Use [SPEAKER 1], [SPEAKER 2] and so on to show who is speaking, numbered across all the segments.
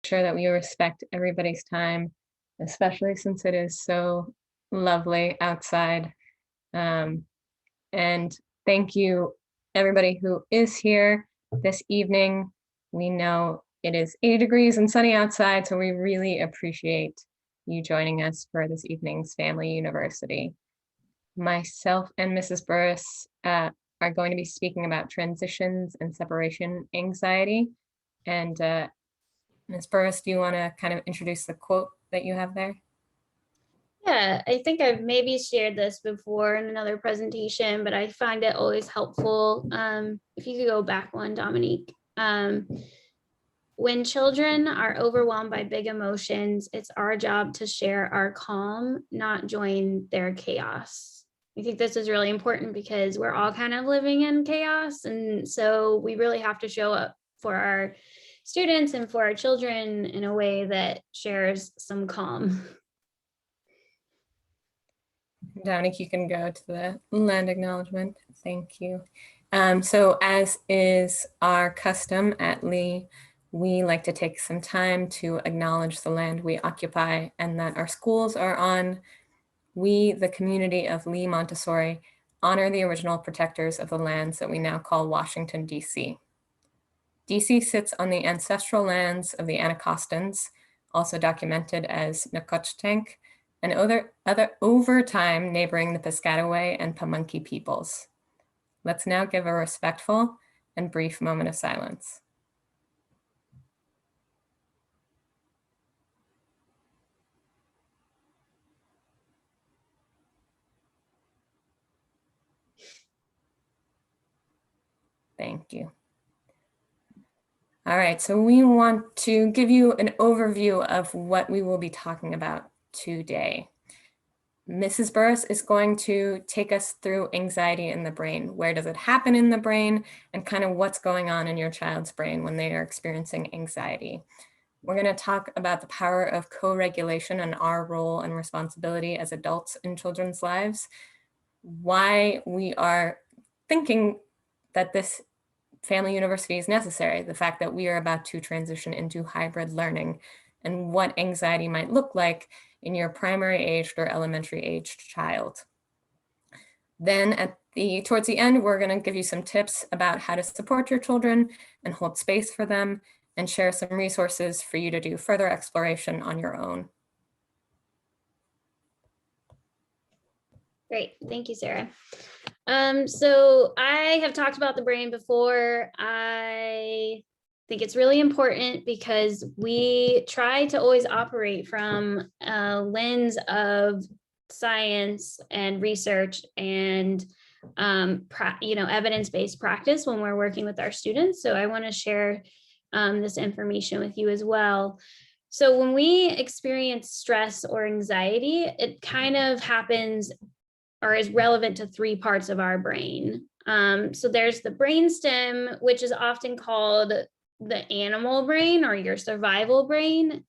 [SPEAKER 1] sure that we respect everybody's time, especially since it is so lovely outside. And thank you, everybody who is here this evening. We know it is 80 degrees and sunny outside, so we really appreciate you joining us for this evening's Family University. Myself and Mrs. Burris are going to be speaking about transitions and separation anxiety. And Ms. Burris, do you want to kind of introduce the quote that you have there?
[SPEAKER 2] Yeah, I think I've maybe shared this before in another presentation, but I find it always helpful. If you could go back one, Dominique. When children are overwhelmed by big emotions, it's our job to share our calm, not join their chaos. I think this is really important because we're all kind of living in chaos. And so we really have to show up for our students and for our children in a way that shares some calm.
[SPEAKER 1] Dominic, you can go to the land acknowledgement. Thank you. So as is our custom at Lee, we like to take some time to acknowledge the land we occupy and that our schools are on. We, the community of Lee Montessori, honor the original protectors of the lands that we now call Washington, D.C. D.C. sits on the ancestral lands of the Anacostans, also documented as Nacotchtank, and over time neighboring the Piscataway and Pamunkey peoples. Let's now give a respectful and brief moment of silence. Thank you. All right, so we want to give you an overview of what we will be talking about today. Mrs. Burris is going to take us through anxiety in the brain. Where does it happen in the brain, and kind of what's going on in your child's brain when they are experiencing anxiety. We're going to talk about the power of co-regulation and our role and responsibility as adults in children's lives, why we are thinking that this Family University is necessary, the fact that we are about to transition into hybrid learning, and what anxiety might look like in your primary aged or elementary aged child. Then towards the end, we're going to give you some tips about how to support your children and hold space for them, and share some resources for you to do further exploration on your own.
[SPEAKER 2] Great, thank you, Sarah. So I have talked about the brain before. I think it's really important because we try to always operate from a lens of science and research and evidence-based practice when we're working with our students. So I want to share this information with you as well. So when we experience stress or anxiety, it kind of happens or is relevant to three parts of our brain. So there's the brainstem, which is often called the animal brain or your survival brain.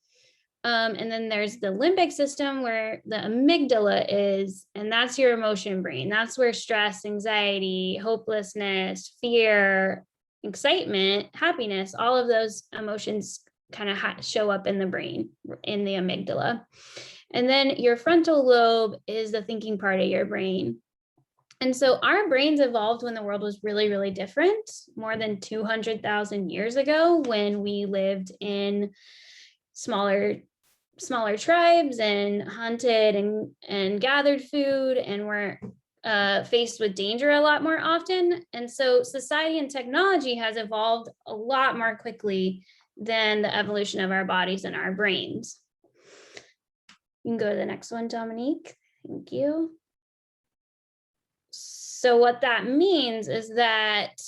[SPEAKER 2] And then there's the limbic system where the amygdala is, and that's your emotion brain. That's where stress, anxiety, hopelessness, fear, excitement, happiness, all of those emotions kind of show up in the brain, in the amygdala. And then your frontal lobe is the thinking part of your brain. And so our brains evolved when the world was really, really different, more than 200,000 years ago, when we lived in smaller tribes and hunted and gathered food and were faced with danger a lot more often. And so society and technology has evolved a lot more quickly than the evolution of our bodies and our brains. You can go to the next one, Dominique. Thank you. So what that means is that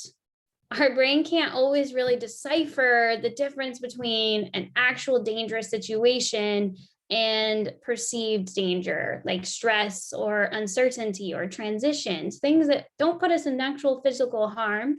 [SPEAKER 2] our brain can't always really decipher the difference between an actual dangerous situation and perceived danger, like stress or uncertainty or transitions, things that don't put us in actual physical harm,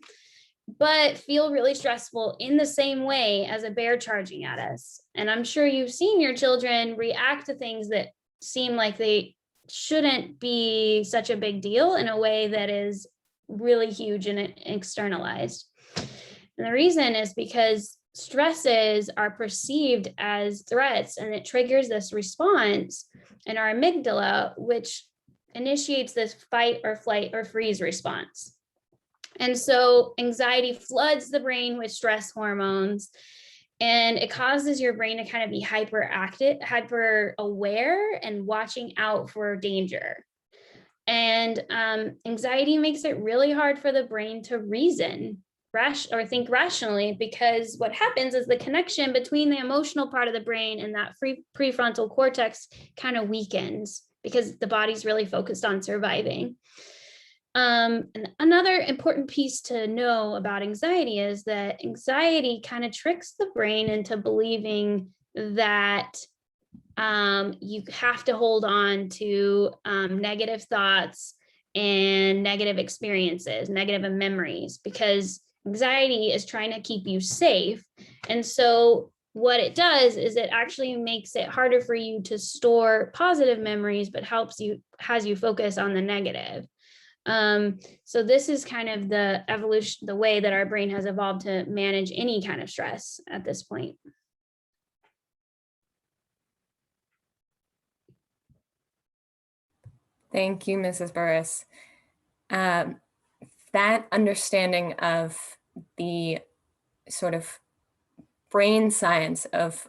[SPEAKER 2] but feel really stressful in the same way as a bear charging at us. And I'm sure you've seen your children react to things that seem like they shouldn't be such a big deal in a way that is really huge and externalized. And the reason is because stresses are perceived as threats, and it triggers this response in our amygdala, which initiates this fight or flight or freeze response. And so anxiety floods the brain with stress hormones, and it causes your brain to kind of be hyperactive, hyper aware, and watching out for danger. And anxiety makes it really hard for the brain to reason or think rationally, because what happens is the connection between the emotional part of the brain and that prefrontal cortex kind of weakens because the body's really focused on surviving. And another important piece to know about anxiety is that anxiety kind of tricks the brain into believing that you have to hold on to negative thoughts and negative experiences, negative memories, because anxiety is trying to keep you safe. And so what it does is it actually makes it harder for you to store positive memories, but has you focus on the negative. So this is kind of the evolution, the way that our brain has evolved to manage any kind of stress at this point.
[SPEAKER 1] Thank you, Mrs. Burris. That understanding of the sort of brain science of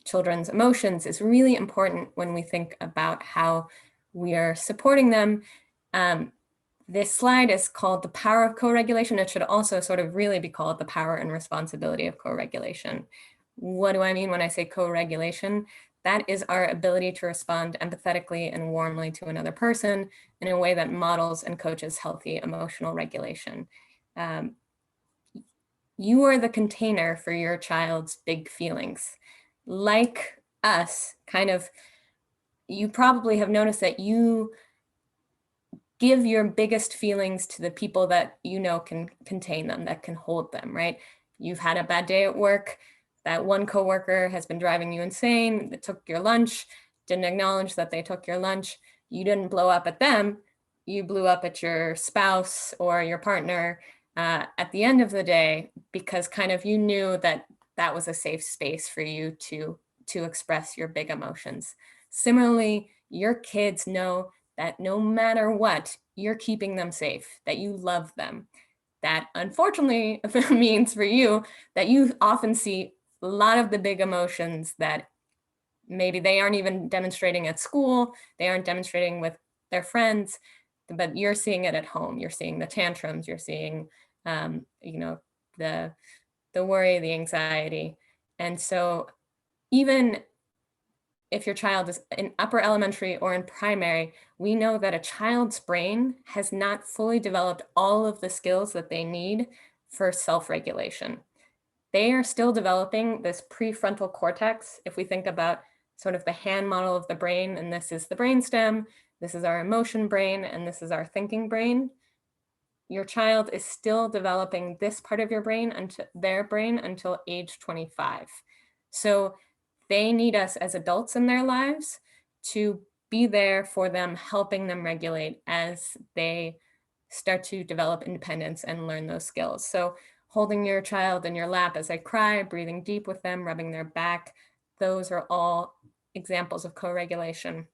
[SPEAKER 1] children's emotions is really important when we think about how we are supporting them. This slide is called The Power of Co-Regulation. It should also sort of really be called The Power and Responsibility of Co-Regulation. What do I mean when I say co-regulation? That is our ability to respond empathetically and warmly to another person in a way that models and coaches healthy emotional regulation. You are the container for your child's big feelings. Like us, you probably have noticed that you give your biggest feelings to the people that you know can contain them, that can hold them, right? You've had a bad day at work. That one coworker has been driving you insane, that took your lunch, didn't acknowledge that they took your lunch. You didn't blow up at them. You blew up at your spouse or your partner at the end of the day, because kind of you knew that that was a safe space for you to express your big emotions. Similarly, your kids know that no matter what, you're keeping them safe, that you love them. That unfortunately means for you that you often see a lot of the big emotions that maybe they aren't even demonstrating at school, they aren't demonstrating with their friends, but you're seeing it at home. You're seeing the tantrums, you're seeing, the worry, the anxiety. And so even if your child is in upper elementary or in primary, we know that a child's brain has not fully developed all of the skills that they need for self-regulation. They are still developing this prefrontal cortex. If we think about sort of the hand model of the brain, and this is the brainstem, this is our emotion brain, and this is our thinking brain. Your child is still developing this part of your brain until age 25. So they need us as adults in their lives to be there for them, helping them regulate as they start to develop independence and learn those skills. So holding your child in your lap as they cry, breathing deep with them, rubbing their back, those are all examples of co-regulation.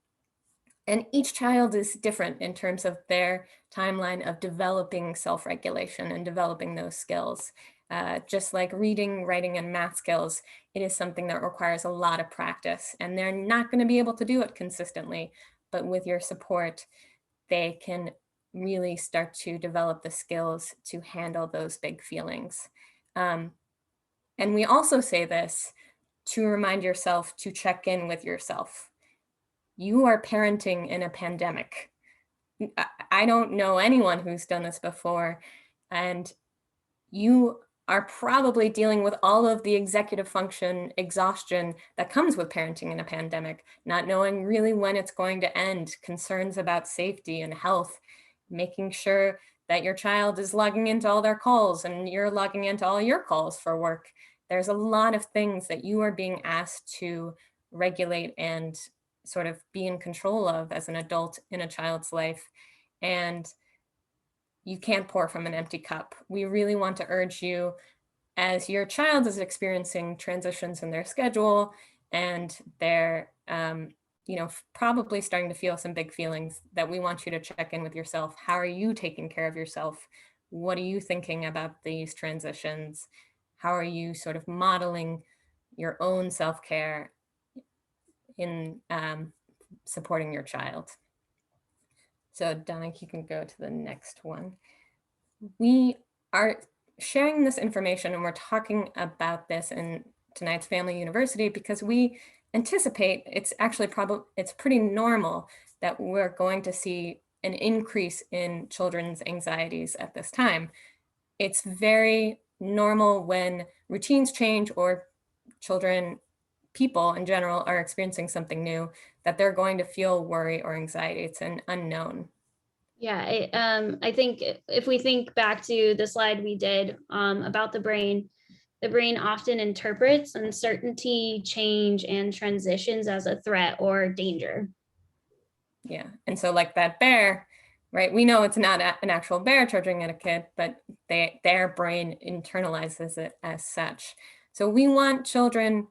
[SPEAKER 1] And each child is different in terms of their timeline of developing self-regulation and developing those skills. Just like reading, writing, and math skills, it is something that requires a lot of practice, and they're not going to be able to do it consistently. But with your support, they can really start to develop the skills to handle those big feelings. And we also say this to remind yourself to check in with yourself. You are parenting in a pandemic. I don't know anyone who's done this before, and you are probably dealing with all of the executive function exhaustion that comes with parenting in a pandemic, not knowing really when it's going to end, concerns about safety and health, making sure that your child is logging into all their calls and you're logging into all your calls for work. There's a lot of things that you are being asked to regulate and sort of be in control of as an adult in a child's life. And you can't pour from an empty cup. We really want to urge you as your child is experiencing transitions in their schedule and they're, probably starting to feel some big feelings, that we want you to check in with yourself. How are you taking care of yourself? What are you thinking about these transitions? How are you sort of modeling your own self-care in supporting your child? So Donna, you can go to the next one. We are sharing this information and we're talking about this in tonight's Family University because we anticipate it's pretty normal that we're going to see an increase in children's anxieties at this time. It's very normal when routines change or people in general are experiencing something new, that they're going to feel worry or anxiety. It's an unknown.
[SPEAKER 2] Yeah, I think if we think back to the slide we did about the brain often interprets uncertainty, change, and transitions as a threat or danger.
[SPEAKER 1] Yeah. And so like that bear, right? We know it's not an actual bear charging at a kid, but their brain internalizes it as such. So we want children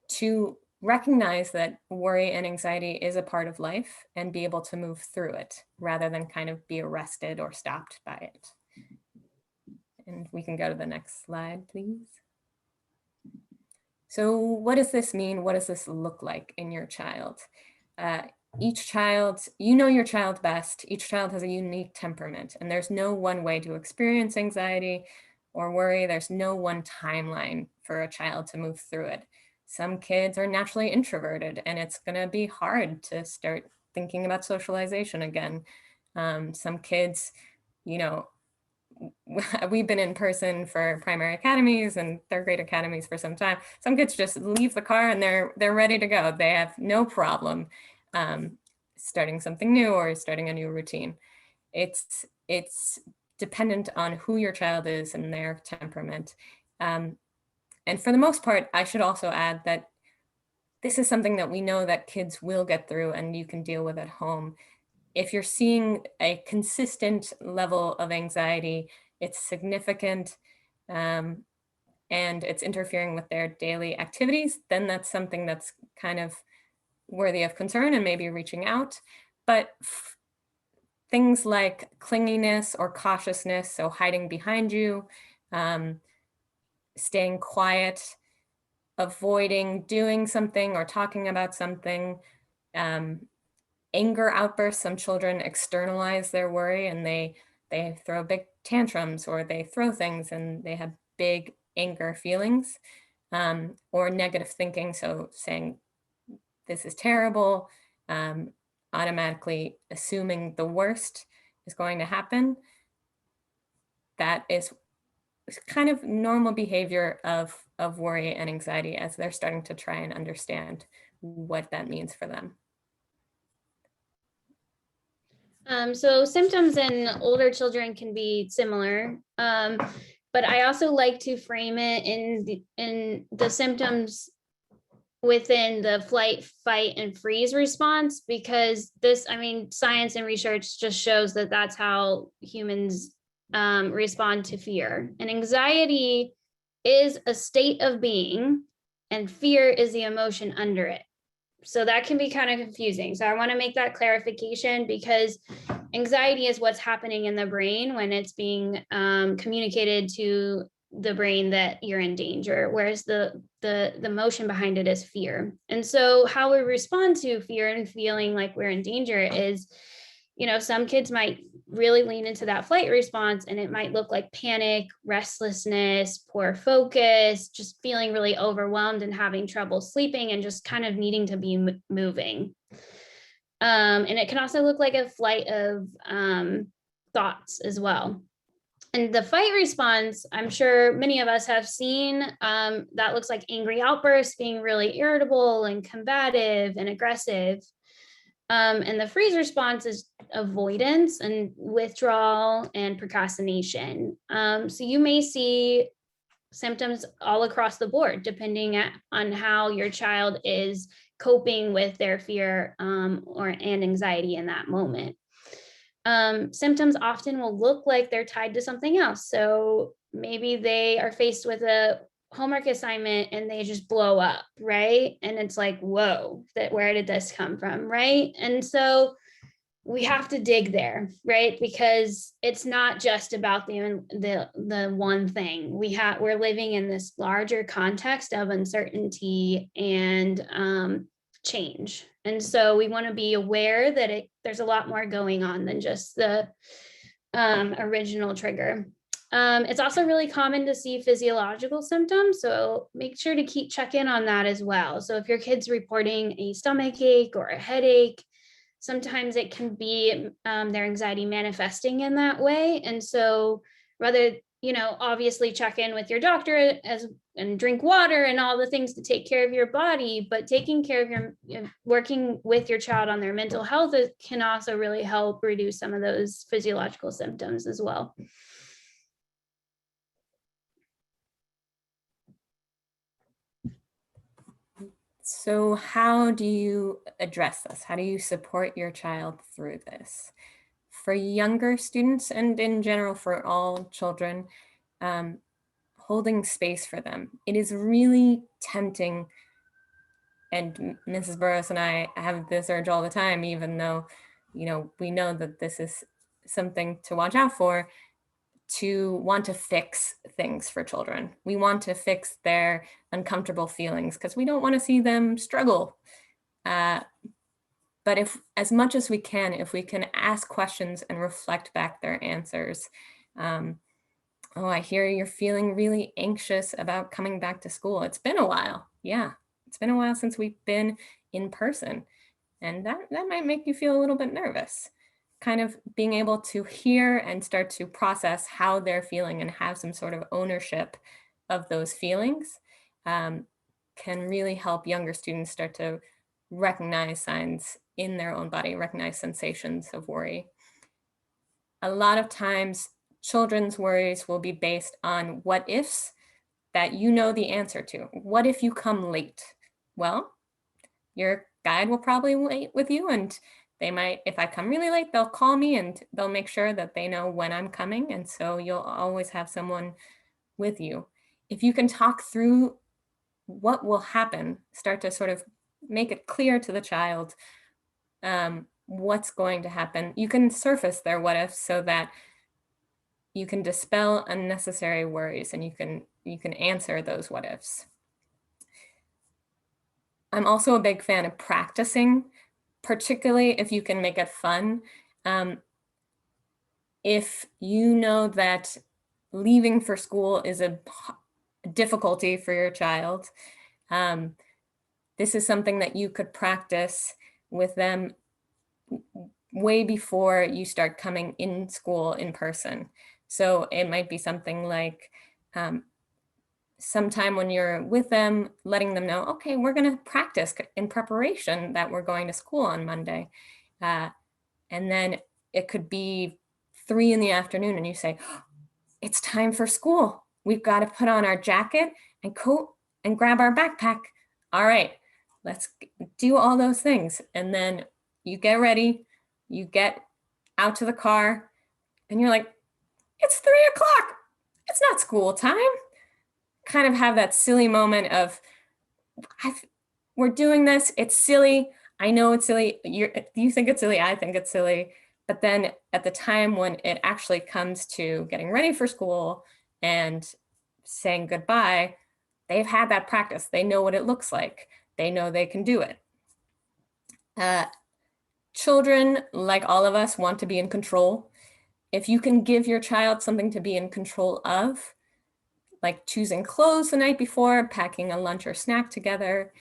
[SPEAKER 1] to recognize that worry and anxiety is a part of life and be able to move through it rather than kind of be arrested or stopped by it. And we can go to the next slide, please. So what does this mean? What does this look like in your child? Each child, you know your child best. Each child has a unique temperament, and there's no one way to experience anxiety or worry. There's no one timeline for a child to move through it. Some kids are naturally introverted, and it's going to be hard to start thinking about socialization again. Some kids, you know, we've been in person for primary academies and third grade academies for some time. Some kids just leave the car and they're ready to go. They have no problem starting something new or starting a new routine. It's dependent on who your child is and their temperament. And for the most part, I should also add that this is something that we know that kids will get through and you can deal with at home. If you're seeing a consistent level of anxiety, it's significant, and it's interfering with their daily activities, then that's something that's kind of worthy of concern and maybe reaching out. But things like clinginess or cautiousness, so hiding behind you, staying quiet, avoiding doing something or talking about something, anger outbursts. Some children externalize their worry and they throw big tantrums or they throw things and they have big anger feelings, or negative thinking. So saying this is terrible, automatically assuming the worst is going to happen. That is kind of normal behavior of worry and anxiety as they're starting to try and understand what that means for them.
[SPEAKER 2] So symptoms in older children can be similar, but I also like to frame it in the symptoms within the flight, fight, and freeze response, because this, I mean, science and research just shows that that's how humans respond to fear. And anxiety is a state of being, and fear is the emotion under it. So that can be kind of confusing. So I want to make that clarification, because anxiety is what's happening in the brain when it's being communicated to the brain that you're in danger, whereas the motion behind it is fear. And so how we respond to fear and feeling like we're in danger is, you know, some kids might really lean into that flight response, and it might look like panic, restlessness, poor focus, just feeling really overwhelmed and having trouble sleeping and just kind of needing to be moving. And it can also look like a flight of thoughts as well. And the fight response, I'm sure many of us have seen, that looks like angry outbursts, being really irritable and combative and aggressive. And the freeze response is avoidance and withdrawal and procrastination. So you may see symptoms all across the board, depending on how your child is coping with their fear and anxiety in that moment. Symptoms often will look like they're tied to something else. So maybe they are faced with a homework assignment and they just blow up, right? And it's like, whoa, where did this come from, right? And so we have to dig there, right? Because it's not just about the one thing. We're living in this larger context of uncertainty and change, and so we want to be aware that there's a lot more going on than just the original trigger. It's also really common to see physiological symptoms, so make sure to check in on that as well. So if your kid's reporting a stomach ache or a headache, sometimes it can be their anxiety manifesting in that way. And so rather, obviously check in with your doctor and drink water and all the things to take care of your body, but taking care of working with your child on their mental health can also really help reduce some of those physiological symptoms as well.
[SPEAKER 1] So how do you address this? How do you support your child through this? For younger students and in general for all children, holding space for them. It is really tempting, and Mrs. Burrows and I have this urge all the time, even though, we know that this is something to watch out for, to want to fix things for children. We want to fix their uncomfortable feelings because we don't want to see them struggle. But as much as we can, if we can ask questions and reflect back their answers. Oh, I hear you're feeling really anxious about coming back to school. It's been a while. Yeah, it's been a while since we've been in person. And that might make you feel a little bit nervous. Kind of being able to hear and start to process how they're feeling and have some sort of ownership of those feelings can really help younger students start to recognize signs in their own body, recognize sensations of worry. A lot of times, children's worries will be based on what ifs that you know the answer to. What if you come late? Well, your guide will probably wait with you, and they might, if I come really late, they'll call me and they'll make sure that they know when I'm coming. And so you'll always have someone with you. If you can talk through what will happen, start to sort of make it clear to the child what's going to happen, you can surface their what ifs so that you can dispel unnecessary worries and you can answer those what ifs. I'm also a big fan of practicing, particularly if you can make it fun. If you know that leaving for school is a difficulty for your child, this is something that you could practice with them way before you start coming in school in person. So it might be something like sometime when you're with them, letting them know, okay, we're going to practice in preparation that we're going to school on Monday. And then it could be 3 p.m. and you say, oh, it's time for school. We've got to put on our jacket and coat and grab our backpack. All right, let's do all those things. And then you get ready, you get out to the car, and you're like, it's 3 o'clock. It's not school time. Kind of have that silly moment of, we're doing this. It's silly. I know it's silly. You think it's silly. I think it's silly. But then at the time when it actually comes to getting ready for school and saying goodbye, they've had that practice. They know what it looks like. They know they can do it. Children, like all of us, want to be in control. If you can give your child something to be in control of, like choosing clothes the night before, packing a lunch or snack together,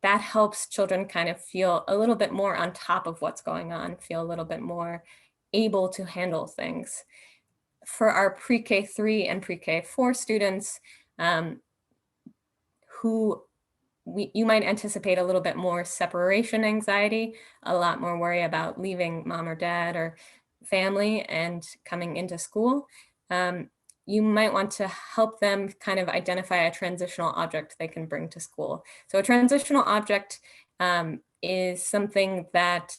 [SPEAKER 1] that helps children kind of feel a little bit more on top of what's going on, feel a little bit more able to handle things. For our pre-K 3 and pre-K 4 students, who you might anticipate a little bit more separation anxiety, a lot more worry about leaving mom or dad or family and coming into school. You might want to help them kind of identify a transitional object they can bring to school. So a transitional object is something that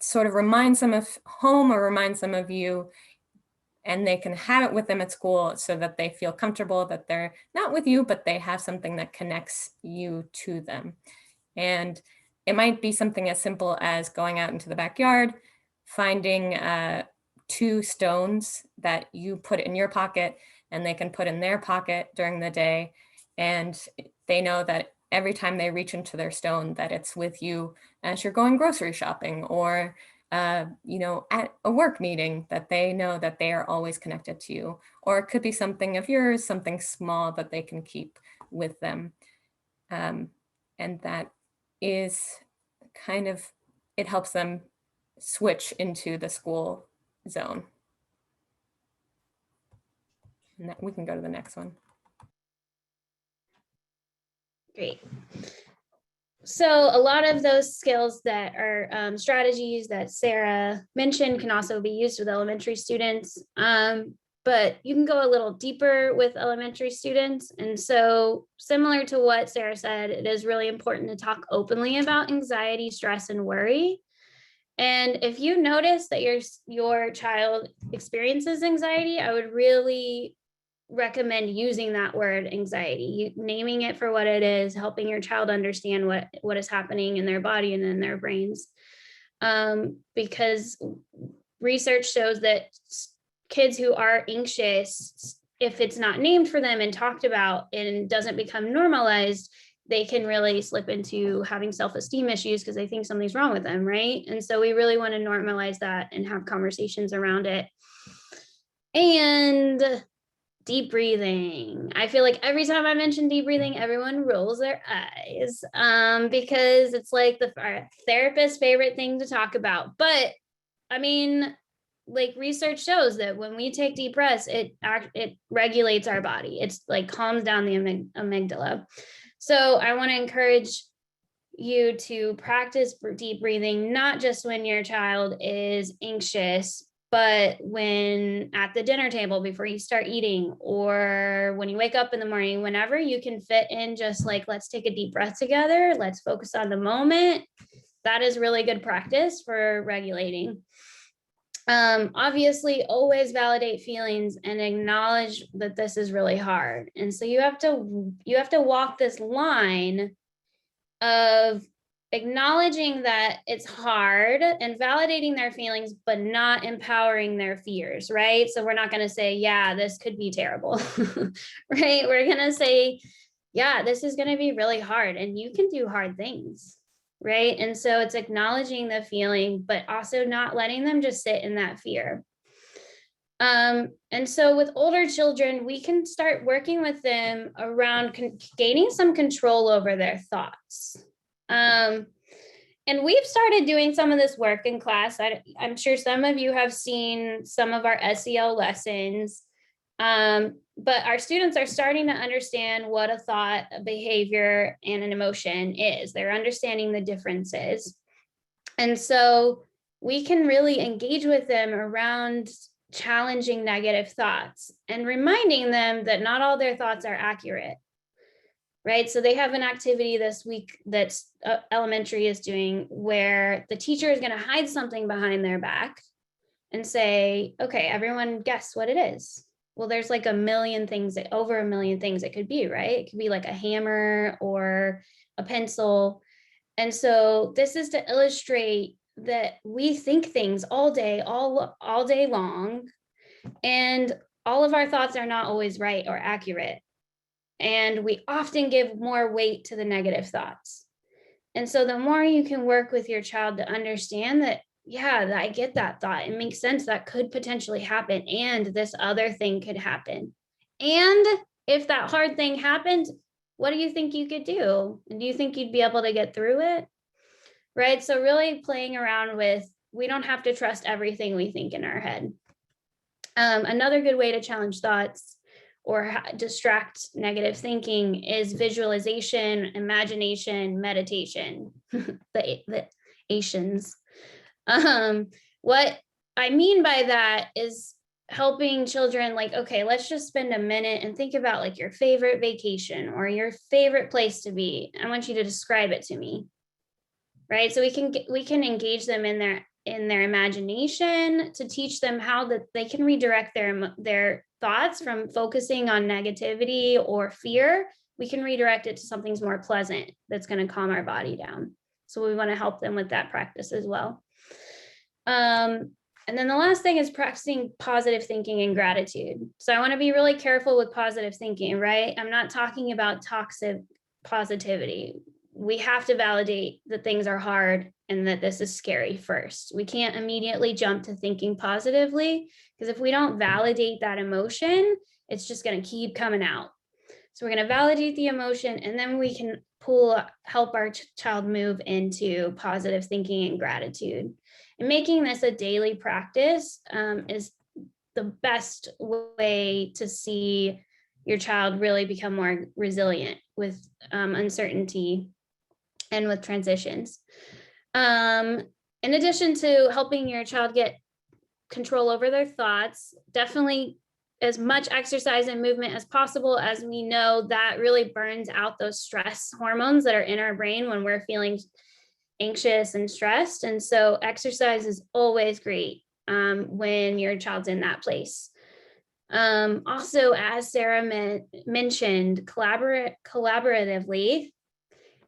[SPEAKER 1] sort of reminds them of home or reminds them of you and they can have it with them at school so that they feel comfortable that they're not with you, but they have something that connects you to them. And it might be something as simple as going out into the backyard, finding 2 stones that you put in your pocket and they can put in their pocket during the day. And they know that every time they reach into their stone, that it's with you as you're going grocery shopping, or at a work meeting, that they know that they are always connected to you. Or it could be something of yours, something small that they can keep with them. And that is kind of, it helps them switch into the school zone. And we can go to the next one.
[SPEAKER 2] Great. So a lot of those skills that are strategies that Sarah mentioned can also be used with elementary students, but you can go a little deeper with elementary students. And so similar to what Sarah said, it is really important to talk openly about anxiety, stress, and worry. And if you notice that your child experiences anxiety, I would really recommend using that word anxiety, naming it for what it is, helping your child understand what is happening in their body and in their brains. Because research shows that kids who are anxious, if it's not named for them and talked about and doesn't become normalized, they can really slip into having self-esteem issues because they think something's wrong with them, right? And so we really want to normalize that and have conversations around it. And deep breathing. I feel like every time I mention deep breathing, everyone rolls their eyes because it's like our therapist's favorite thing to talk about. But I mean, like research shows that when we take deep breaths, it regulates our body. It's like calms down the amygdala. So I want to encourage you to practice deep breathing, not just when your child is anxious, but when at the dinner table before you start eating, or when you wake up in the morning, whenever you can fit in, just like, let's take a deep breath together. Let's focus on the moment. That is really good practice for regulating. Obviously, always validate feelings and acknowledge that this is really hard. And so you have to walk this line of acknowledging that it's hard and validating their feelings, but not empowering their fears, right? So we're not going to say, yeah, this could be terrible, right? We're going to say, yeah, this is going to be really hard and you can do hard things, right? And so it's acknowledging the feeling, but also not letting them just sit in that fear. And so with older children, we can start working with them around gaining some control over their thoughts. And we've started doing some of this work in class. I'm sure some of you have seen some of our SEL lessons, but our students are starting to understand what a thought, a behavior, and an emotion is. They're understanding the differences. And so we can really engage with them around challenging negative thoughts and reminding them that not all their thoughts are accurate, right? So they have an activity this week that elementary is doing where the teacher is going to hide something behind their back and say, okay, everyone guess what it is. Well, there's like over a million things it could be, right? It could be like a hammer or a pencil. And so this is to illustrate that we think things all day long, and all of our thoughts are not always right or accurate. And we often give more weight to the negative thoughts. And so the more you can work with your child to understand that, yeah, I get that thought. It makes sense. That could potentially happen. And this other thing could happen. And if that hard thing happened, what do you think you could do? And do you think you'd be able to get through it? Right? So really playing around with, we don't have to trust everything we think in our head. Another good way to challenge thoughts or distract negative thinking is visualization, imagination, meditation, the Asians. What I mean by that is helping children, like, okay, let's just spend a minute and think about like your favorite vacation or your favorite place to be. I want you to describe it to me. Right. So we can engage them in in their imagination, to teach them how that they can redirect their thoughts from focusing on negativity or fear. We can redirect it to something more pleasant that's going to calm our body down. So we want to help them with that practice as well. And then the last thing is practicing positive thinking and gratitude. So I want to be really careful with positive thinking, right? I'm not talking about toxic positivity. We have to validate that things are hard and that this is scary first. We can't immediately jump to thinking positively, because if we don't validate that emotion, it's just going to keep coming out. So we're going to validate the emotion, and then we can help our child move into positive thinking and gratitude. And making this a daily practice is the best way to see your child really become more resilient with uncertainty and with transitions. In addition to helping your child get control over their thoughts, definitely as much exercise and movement as possible, as we know that really burns out those stress hormones that are in our brain when we're feeling anxious and stressed. And so exercise is always great when your child's in that place. Also, as Sarah mentioned, collaboratively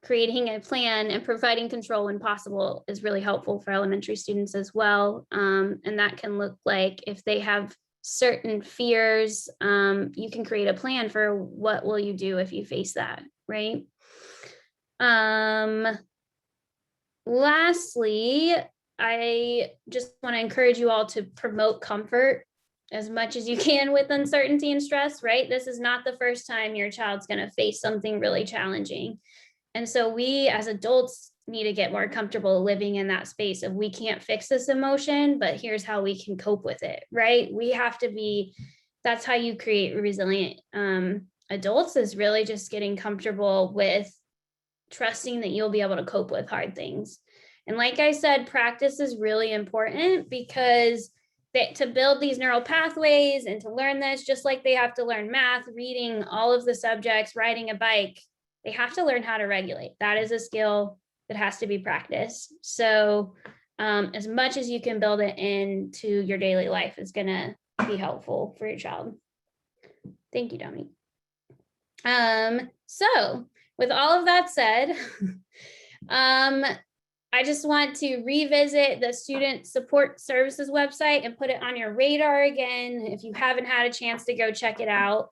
[SPEAKER 2] creating a plan and providing control when possible is really helpful for elementary students as well. And that can look like, if they have certain fears, you can create a plan for what will you do if you face that, right? Lastly, I just want to encourage you all to promote comfort as much as you can with uncertainty and stress, right? This is not the first time your child's going to face something really challenging. And so we as adults need to get more comfortable living in that space of, we can't fix this emotion, but here's how we can cope with it, right? We have to be, that's how you create resilient adults, is really just getting comfortable with trusting that you'll be able to cope with hard things. And like I said, practice is really important, because to build these neural pathways and to learn this, just like they have to learn math, reading, all of the subjects, riding a bike, they have to learn how to regulate. That is a skill that has to be practiced. So as much as you can build it into your daily life is going to be helpful for your child. Thank you, Dominique. So with all of that said, I just want to revisit the Student Support Services website and put it on your radar again. If you haven't had a chance to go check it out,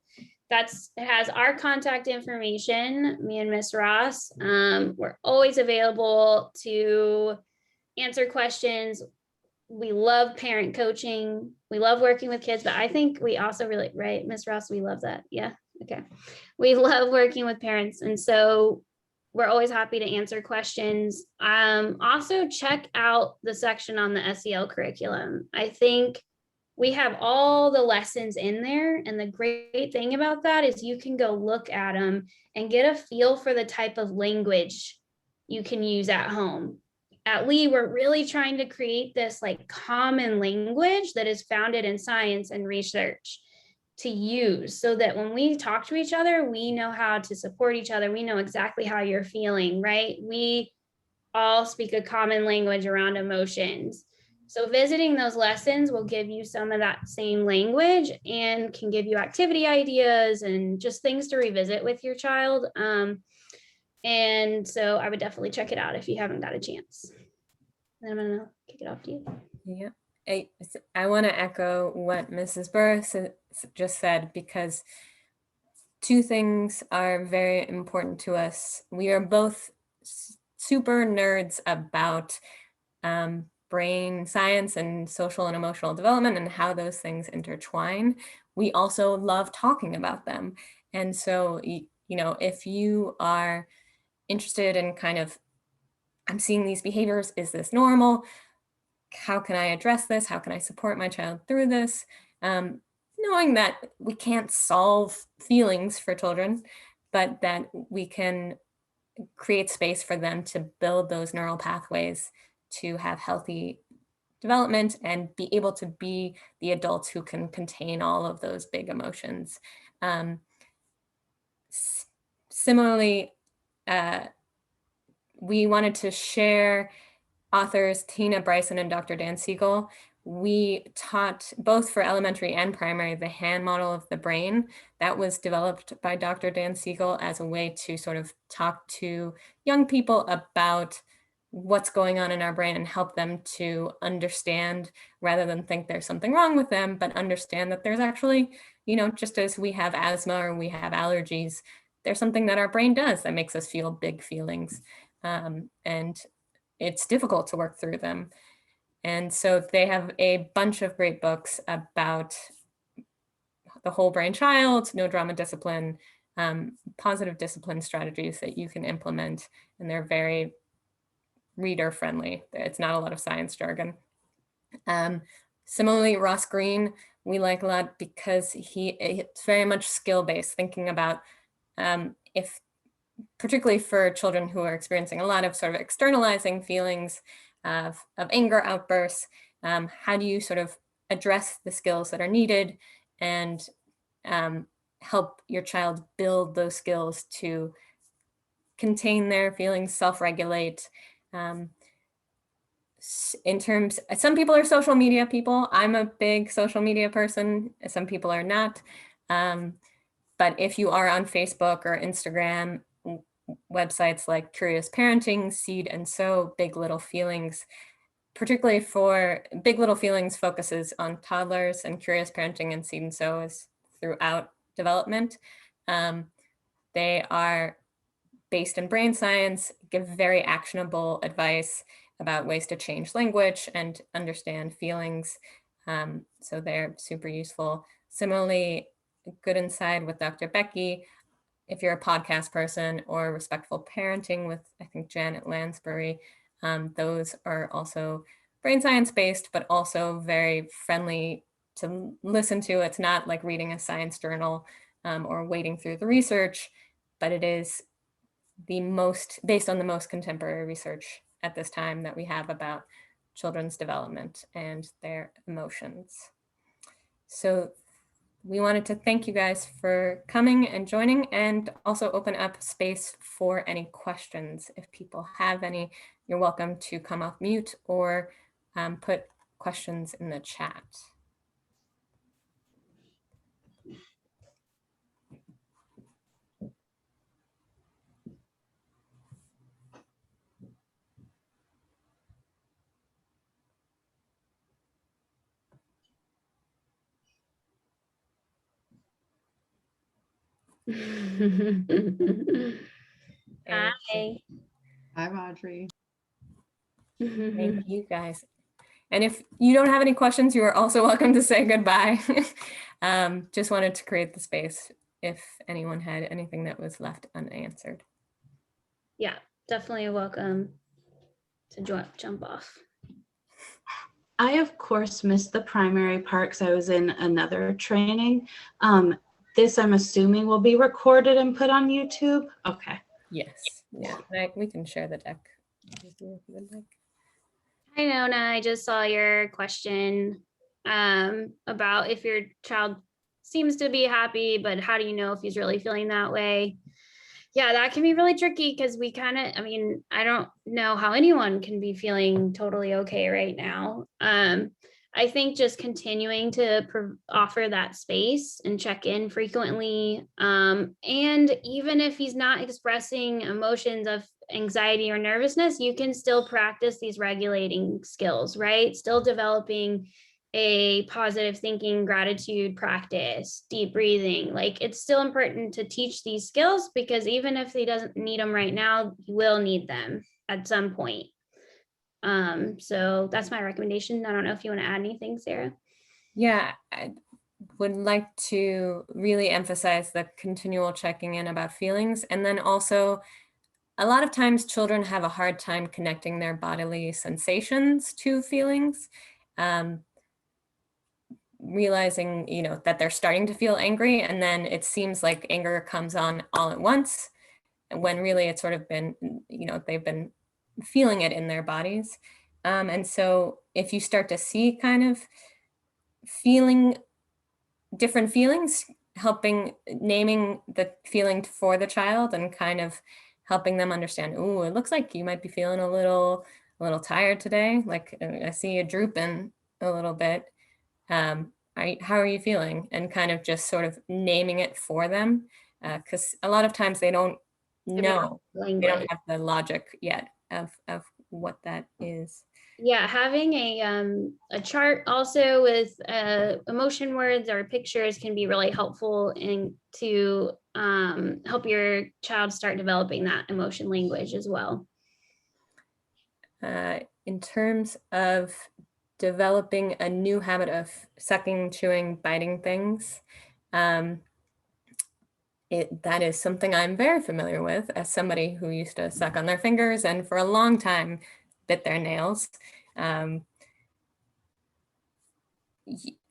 [SPEAKER 2] it has our contact information, me and Miss Ross. We're always available to answer questions. We love parent coaching. We love working with kids, but I think we also really, right, Miss Ross, we love that. Yeah, okay. We love working with parents. And so we're always happy to answer questions. Also check out the section on the SEL curriculum. I think we have all the lessons in there. And the great thing about that is you can go look at them and get a feel for the type of language you can use at home. At Lee, we're really trying to create this like common language that is founded in science and research to use, so that when we talk to each other, we know how to support each other. We know exactly how you're feeling, right? We all speak a common language around emotions. So visiting those lessons will give you some of that same language and can give you activity ideas and just things to revisit with your child. And so I would definitely check it out if you haven't got a chance. And I'm gonna kick it off to you.
[SPEAKER 1] Yeah, I want to echo what Mrs. Burris just said, because two things are very important to us. We are both super nerds about brain science and social and emotional development and how those things intertwine. We also love talking about them. And so, you know, if you are interested in kind of, I'm seeing these behaviors, is this normal? How can I address this? How can I support my child through this? Knowing that we can't solve feelings for children, but that we can create space for them to build those neural pathways to have healthy development and be able to be the adults who can contain all of those big emotions. Similarly, we wanted to share authors, Tina Bryson and Dr. Dan Siegel, we taught both for elementary and primary the hand model of the brain that was developed by Dr. Dan Siegel as a way to sort of talk to young people about what's going on in our brain and help them to understand, rather than think there's something wrong with them, but understand that there's actually, just as we have asthma or we have allergies, there's something that our brain does that makes us feel big feelings. And it's difficult to work through them. And so they have a bunch of great books about the whole brain child, no drama discipline, positive discipline strategies that you can implement. And they're very reader friendly. It's not a lot of science jargon. Similarly, Ross Greene, we like a lot because it's very much skill-based, thinking about if, particularly for children who are experiencing a lot of sort of externalizing feelings of anger outbursts, how do you sort of address the skills that are needed and help your child build those skills to contain their feelings, self-regulate. In terms, some people are social media people. I'm a big social media person. Some people are not. But if you are on Facebook or Instagram, websites like Curious Parenting, Seed and Sow, Big Little Feelings, particularly for Big Little Feelings focuses on toddlers, and Curious Parenting and Seed and Sow is throughout development. They are based in brain science, give very actionable advice about ways to change language and understand feelings. So they're super useful. Similarly, Good Inside with Dr. Becky, if you're a podcast person, or Respectful Parenting with, I think, Janet Lansbury, those are also brain science based, but also very friendly to listen to. It's not like reading a science journal or wading through the research, but it is the most based on the most contemporary research at this time that we have about children's development and their emotions. So we wanted to thank you guys for coming and joining, and also open up space for any questions. If people have any, you're welcome to come off mute or put questions in the chat.
[SPEAKER 2] Hi.
[SPEAKER 3] Hi, Audrey.
[SPEAKER 1] Thank you guys. And if you don't have any questions, you are also welcome to say goodbye. Just wanted to create the space if anyone had anything that was left unanswered.
[SPEAKER 2] Yeah, definitely welcome to jump off.
[SPEAKER 3] I, of course, missed the primary part because I was in another training. This, I'm assuming, will be recorded and put on YouTube. Okay.
[SPEAKER 1] Yes. Yeah, we can share the deck.
[SPEAKER 2] Hi, Nona. I just saw your question about if your child seems to be happy, but how do you know if he's really feeling that way? Yeah, that can be really tricky because we kind of, I don't know how anyone can be feeling totally okay right now. I think just continuing to offer that space and check in frequently. And even if he's not expressing emotions of anxiety or nervousness, you can still practice these regulating skills, right? Still developing a positive thinking, gratitude practice, deep breathing. Like, it's still important to teach these skills because even if he doesn't need them right now, he will need them at some point. So that's my recommendation. I don't know if you want to add anything, Sarah.
[SPEAKER 1] Yeah, I would like to really emphasize the continual checking in about feelings. And then also, a lot of times children have a hard time connecting their bodily sensations to feelings. Realizing, that they're starting to feel angry, and then it seems like anger comes on all at once, and when really it's sort of been, they've been feeling it in their bodies. And so if you start to see kind of feeling different feelings, helping naming the feeling for the child and kind of helping them understand, oh, it looks like you might be feeling a little a little tired today. Like I see you drooping a little bit. How are you feeling? And kind of just sort of naming it for them. Because a lot of times they don't know, they don't
[SPEAKER 2] Language.
[SPEAKER 1] have the logic yet of what that is.
[SPEAKER 2] Yeah, having a chart also with emotion words or pictures can be really helpful in to help your child start developing that emotion language as well.
[SPEAKER 1] In terms of developing a new habit of sucking, chewing, biting things, that is something I'm very familiar with as somebody who used to suck on their fingers and for a long time bit their nails. It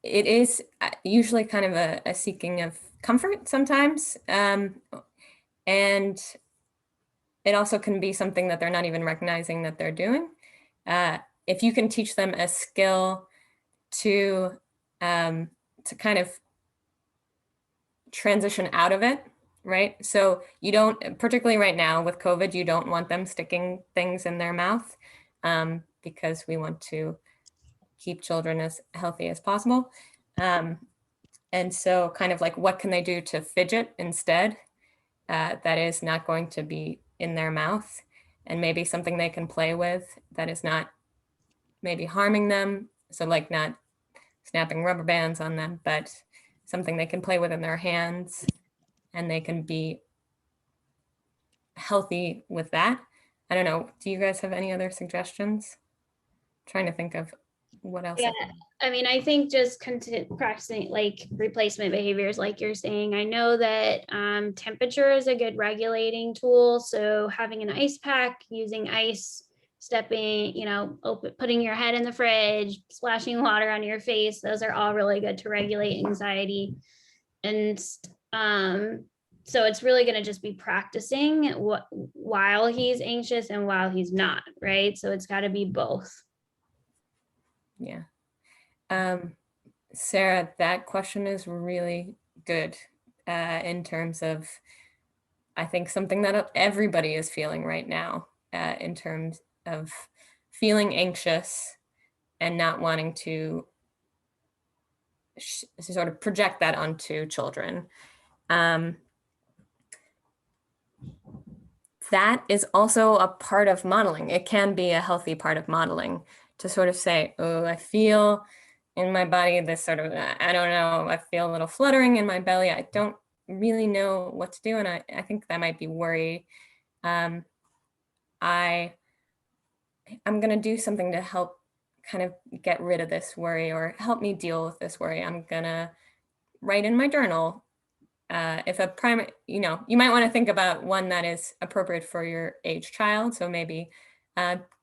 [SPEAKER 1] is usually kind of a seeking of comfort sometimes. And it also can be something that they're not even recognizing that they're doing. If you can teach them a skill to kind of transition out of it, right? So you don't, particularly right now with COVID, you don't want them sticking things in their mouth because we want to keep children as healthy as possible. And so kind of like, what can they do to fidget instead? That is not going to be in their mouth, and maybe something they can play with that is not maybe harming them. So like not snapping rubber bands on them, but something they can play with in their hands and they can be healthy with that. I don't know. Do you guys have any other suggestions? I'm trying to think of what else.
[SPEAKER 2] Yeah, I mean, I think just practicing like replacement behaviors, like you're saying. I know that temperature is a good regulating tool. So having an ice pack, using ice, stepping, putting your head in the fridge, splashing water on your face, those are all really good to regulate anxiety. And so it's really going to just be practicing what while he's anxious and while he's not, right? So it's got to be both.
[SPEAKER 1] Yeah. Sarah, that question is really good in terms of, I think, something that everybody is feeling right now in terms of feeling anxious and not wanting to sort of project that onto children. That is also a part of modeling. It can be a healthy part of modeling to sort of say, oh, I feel in my body this sort of, I don't know, I feel a little fluttering in my belly. I don't really know what to do. And I think that might be worry. I'm going to do something to help kind of get rid of this worry or help me deal with this worry. I'm going to write in my journal. If a primary, you might want to think about one that is appropriate for your age child. So maybe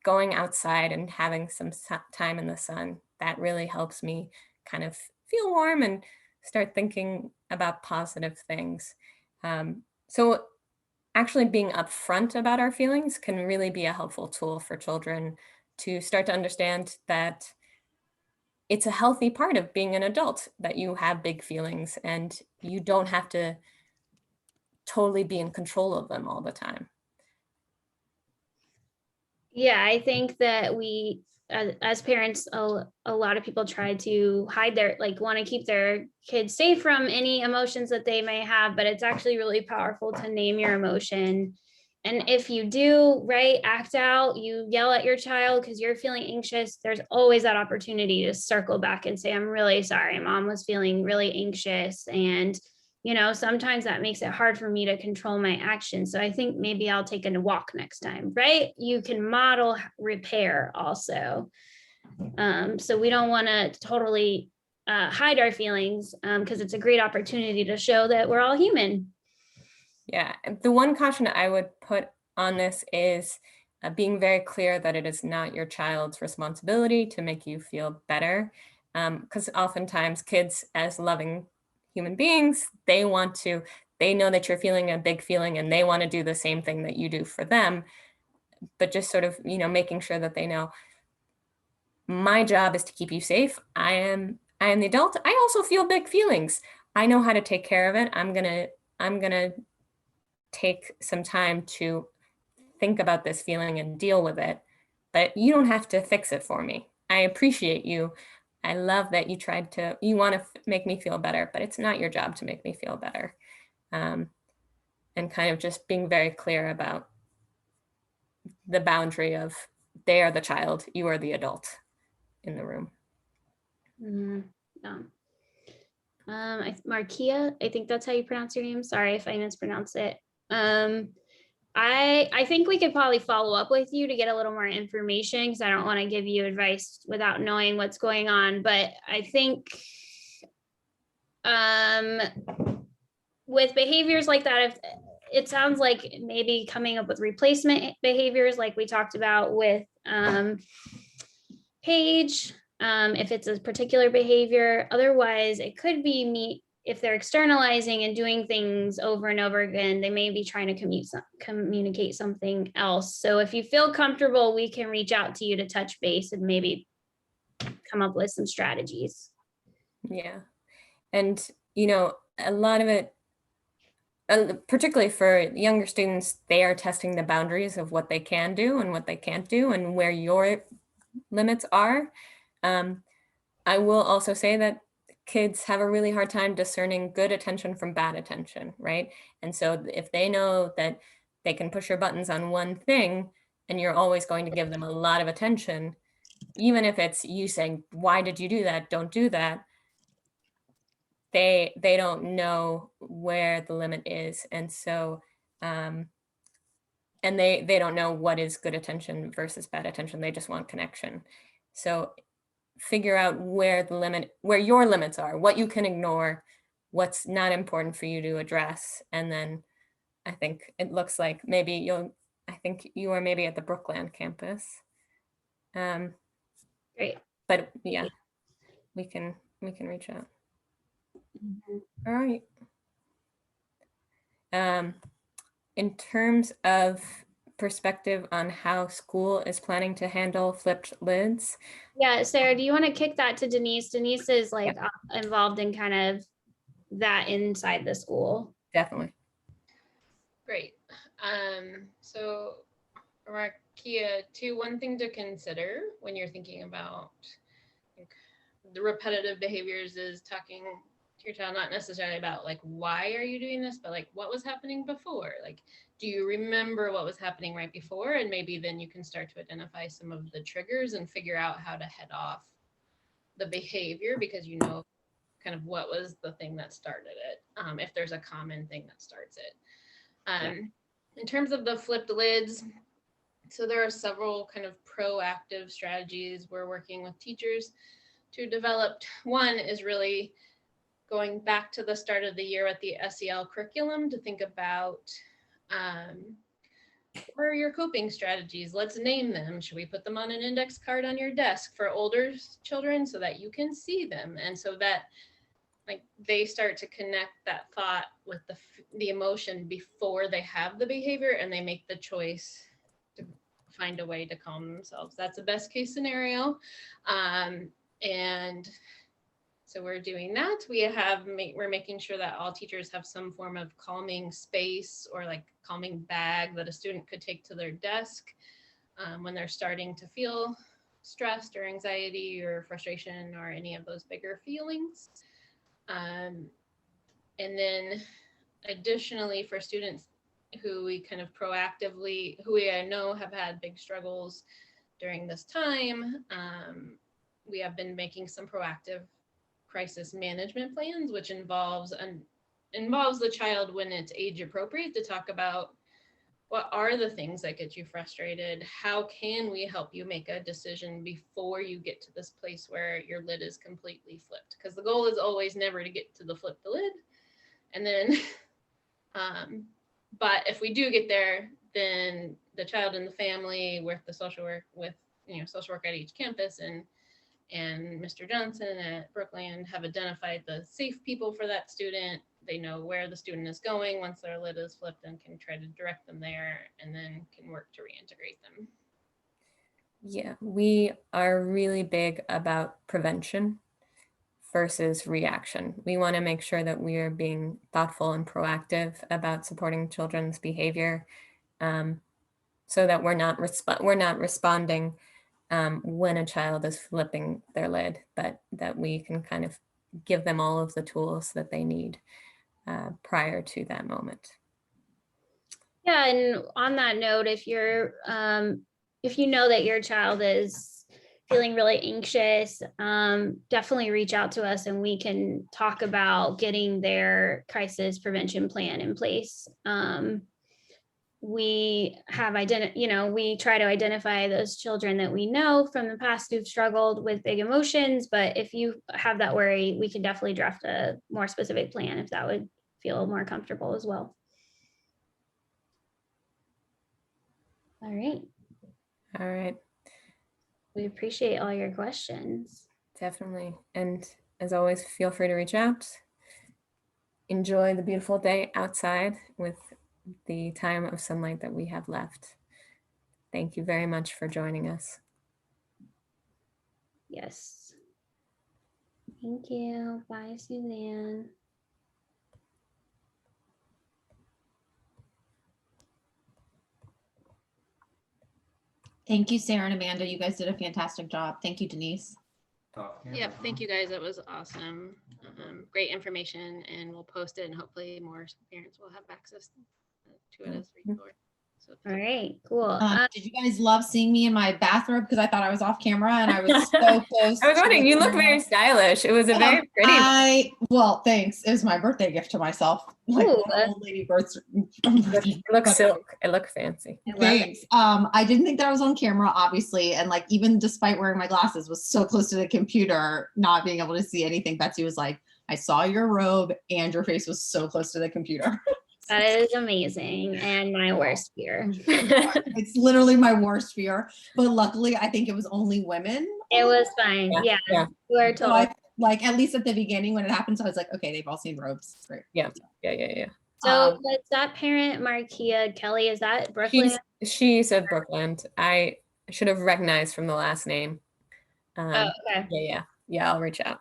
[SPEAKER 1] going outside and having some time in the sun, that really helps me kind of feel warm and start thinking about positive things. So actually being upfront about our feelings can really be a helpful tool for children to start to understand that it's a healthy part of being an adult, that you have big feelings and you don't have to totally be in control of them all the time.
[SPEAKER 2] Yeah, I think that we, as parents, a lot of people try to hide want to keep their kids safe from any emotions that they may have, but it's actually really powerful to name your emotion. And if you do, right, act out, you yell at your child because you're feeling anxious, there's always that opportunity to circle back and say, I'm really sorry, mom was feeling really anxious. And sometimes that makes it hard for me to control my actions. So I think maybe I'll take a walk next time, right? You can model repair also. So we don't want to totally hide our feelings because it's a great opportunity to show that we're all human.
[SPEAKER 1] Yeah, the one caution I would put on this is being very clear that it is not your child's responsibility to make you feel better. Because oftentimes kids, as loving human beings, they know that you're feeling a big feeling and they want to do the same thing that you do for them. But just sort of, making sure that they know my job is to keep you safe. I am the adult. I also feel big feelings. I know how to take care of it. I'm gonna take some time to think about this feeling and deal with it. but you don't have to fix it for me. I appreciate you. I love that you want to make me feel better, but it's not your job to make me feel better. And kind of just being very clear about the boundary of they are the child, you are the adult in the room.
[SPEAKER 2] Yeah. Markia, I think that's how you pronounce your name. Sorry if I mispronounce it. I think we could probably follow up with you to get a little more information, because I don't want to give you advice without knowing what's going on. But I think with behaviors like that, if it sounds like maybe coming up with replacement behaviors like we talked about with Paige, if it's a particular behavior. Otherwise, it could be me. If they're externalizing and doing things over and over again, they may be trying to communicate something else. So if you feel comfortable, we can reach out to you to touch base and maybe come up with some strategies.
[SPEAKER 1] Yeah. And, a lot of it, particularly for younger students, they are testing the boundaries of what they can do and what they can't do and where your limits are. I will also say that kids have a really hard time discerning good attention from bad attention, right? And so if they know that they can push your buttons on one thing and you're always going to give them a lot of attention, even if it's you saying, why did you do that? Don't do that. They don't know where the limit is. And so, and they don't know what is good attention versus bad attention. They just want connection. So figure out where your limits are, what you can ignore, what's not important for you to address. And then I think it looks like I think you are maybe at the Brookland campus.
[SPEAKER 2] Great.
[SPEAKER 1] But yeah, we can reach out. All right. In terms of perspective on how school is planning to handle flipped lids.
[SPEAKER 2] Yeah, Sarah, do you want to kick that to Denise? Denise is like involved in kind of that inside the school.
[SPEAKER 1] Definitely.
[SPEAKER 4] Great. So Rakia, one thing to consider when you're thinking about the repetitive behaviors is talking to your child, not necessarily about like, why are you doing this, but like, what was happening before? Like, do you remember what was happening right before? And maybe then you can start to identify some of the triggers and figure out how to head off the behavior, because you know kind of what was the thing that started it, if there's a common thing that starts it. In terms of the flipped lids, so there are several kind of proactive strategies we're working with teachers to develop. One is really going back to the start of the year at the SEL curriculum to think about what are your coping strategies? Let's name them. Should we put them on an index card on your desk for older children so that you can see them? And so that like they start to connect that thought with the emotion before they have the behavior, and they make the choice to find a way to calm themselves. That's a best case scenario. And so we're doing that. We're making sure that all teachers have some form of calming space or like calming bag that a student could take to their desk when they're starting to feel stressed or anxiety or frustration or any of those bigger feelings. And then additionally, for students who we kind of proactively, who I know have had big struggles during this time, we have been making some proactive crisis management plans, which involves the child when it's age appropriate to talk about what are the things that get you frustrated? How can we help you make a decision before you get to this place where your lid is completely flipped? Because the goal is always never to get to the flip the lid. And then, but if we do get there, then the child and the family with the social work, with social work at each campus and Mr. Johnson at Brookland have identified the safe people for that student. They know where the student is going once their lid is flipped and can try to direct them there, and then can work to reintegrate them.
[SPEAKER 1] Yeah, we are really big about prevention versus reaction. We want to make sure that we are being thoughtful and proactive about supporting children's behavior. so that we're not responding when a child is flipping their lid, but that we can kind of give them all of the tools that they need prior to that moment.
[SPEAKER 2] Yeah, and on that note, if you know that your child is feeling really anxious, definitely reach out to us and we can talk about getting their crisis prevention plan in place. We have we try to identify those children that we know from the past who've struggled with big emotions, but if you have that worry, we can definitely draft a more specific plan if that would feel more comfortable as well. All right.
[SPEAKER 1] All right.
[SPEAKER 2] We appreciate all your questions.
[SPEAKER 1] Definitely. And as always, feel free to reach out. Enjoy the beautiful day outside with the time of sunlight that we have left. Thank you very much for joining us.
[SPEAKER 2] Yes. Thank you. Bye, Suzanne.
[SPEAKER 5] Thank you, Sarah and Amanda. You guys did a fantastic job. Thank you, Denise.
[SPEAKER 4] Yep, thank you guys. That was awesome. Great information, and we'll post it, and hopefully more parents will have access to it as a resource. So
[SPEAKER 2] All right, cool.
[SPEAKER 5] Did you guys love seeing me in my bathrobe? Because I thought I was off camera and I was so close.
[SPEAKER 1] I was wondering,
[SPEAKER 5] to
[SPEAKER 1] you
[SPEAKER 5] the
[SPEAKER 1] look very
[SPEAKER 5] camera.
[SPEAKER 1] stylish. It was a very pretty.
[SPEAKER 5] Well, thanks. It was my birthday gift to myself. Like
[SPEAKER 2] Ooh,
[SPEAKER 5] old lady birthday.
[SPEAKER 1] It looks silk. It looked fancy.
[SPEAKER 2] I love it.
[SPEAKER 5] Thanks. I didn't think that I was on camera, obviously. And like, even despite wearing my glasses, was so close to the computer, not being able to see anything. Betsy was like, I saw your robe and your face was so close to the computer.
[SPEAKER 2] That is amazing and my worst fear.
[SPEAKER 5] It's literally my worst fear. But luckily, I think it was only women.
[SPEAKER 2] It was fine.
[SPEAKER 1] Yeah,
[SPEAKER 2] Yeah,
[SPEAKER 1] yeah.
[SPEAKER 2] you are
[SPEAKER 5] So
[SPEAKER 2] totally.
[SPEAKER 5] like at least at the beginning when it happened, so I was like, okay, they've all seen robes. Great.
[SPEAKER 1] Yeah.
[SPEAKER 2] So was that parent Markia Kelly? Is that Brooklyn?
[SPEAKER 1] She said Brooklyn. I should have recognized from the last name.
[SPEAKER 2] Oh, okay.
[SPEAKER 1] Yeah, I'll reach out.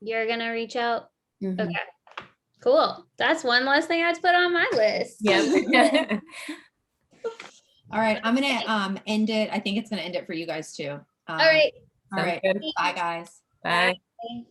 [SPEAKER 2] You're gonna reach out.
[SPEAKER 1] Mhm.
[SPEAKER 2] Okay. Cool. That's one less thing I had to put on my list.
[SPEAKER 1] Yeah.
[SPEAKER 5] All right, I'm gonna end it. I think it's gonna end it for you guys too.
[SPEAKER 2] All right.
[SPEAKER 5] All right.
[SPEAKER 1] Sounds good.
[SPEAKER 5] Bye, guys.
[SPEAKER 1] Bye.
[SPEAKER 2] Bye.